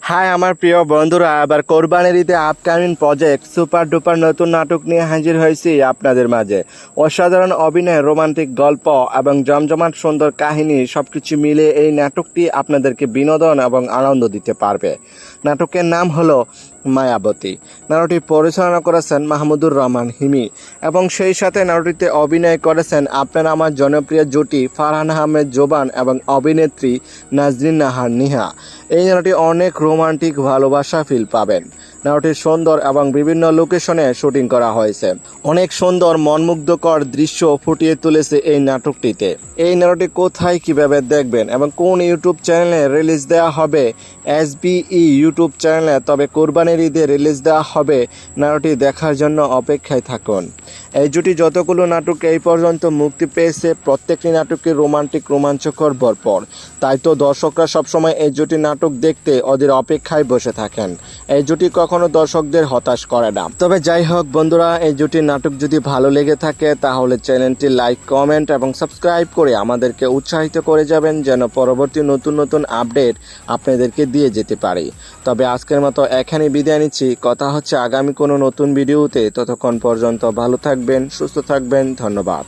High আমার প্রিয় বন্ধুরা, আবার কোরবানির ঈদে আপকামিং প্রজেক্ট সুপার ডুপার নতুন নাটক নিয়ে হাজির হয়েছি আপনাদের মাঝে। অসাধারণ অভিনয়, রোমান্টিক গল্প এবং জমজমাট সুন্দর কাহিনী সবকিছু মিলে এই নাটকটি আপনাদেরকে বিনোদন এবং আনন্দ দিতে পারবে। নাটকের নাম হলো মায়াবতী। নাটকটি পরিচালনা করেছেন মাহমুদুর রহমান হিমি এবং সেই সাথে নাটকটিতে অভিনয় করেছেন আপনারা আমার জনপ্রিয় জুটি ফারহান আহমেদ জোবান এবং অভিনেত্রী নাজরিন নাহার নিহা। এই নাটকটি অনেক রোমান্টিক ভালোবাসা ফিল পাবেন। নাটকটি সুন্দর এবং বিভিন্ন লোকেশনে শুটিং করা হয়েছে। অনেক সুন্দর মনমুগ্ধকর দৃশ্য ফুটিয়ে তুলেছে এই নাটকটিতে। এই নাটকটি কোথায় কিভাবে দেখবেন এবং কোন ইউটিউব চ্যানেলে রিলিজ দেওয়া হবে? SBE ইউটিউব চ্যানেলে, তবে কোরবানির ঈদে রিলিজ দেওয়া হবে। নাটকটি দেখার জন্য অপেক্ষায় থাকুন। এই জুটি যতগুলো নাটক এই পর্যন্ত মুক্তি পেয়েছে প্রত্যেকটি নাটকে রোমান্টিক রোমাঞ্চকর ভরপুর। তাই তো দর্শকরা সবসময় এই জুটি নাটক দেখতে ওদের অপেক্ষায় বসে থাকেন। এই জুটি কখনো দর্শকদের হতাশ করে না। তবে যাই হোক বন্ধুরা, এই জুটির নাটক যদি ভালো লেগে থাকে তাহলে চ্যানেলটি লাইক, কমেন্ট এবং সাবস্ক্রাইব করে আমাদেরকে উৎসাহিত করে যাবেন, যেন পরবর্তী নতুন নতুন আপডেট আপনাদেরকে দিয়ে যেতে পারি। তবে আজকের মতো এখানে বিদায় নিচ্ছি। কথা হচ্ছে আগামী কোনো নতুন ভিডিওতে। ততক্ষণ পর্যন্ত ভালো থাকবেন, সুস্থ থাকবেন। ধন্যবাদ।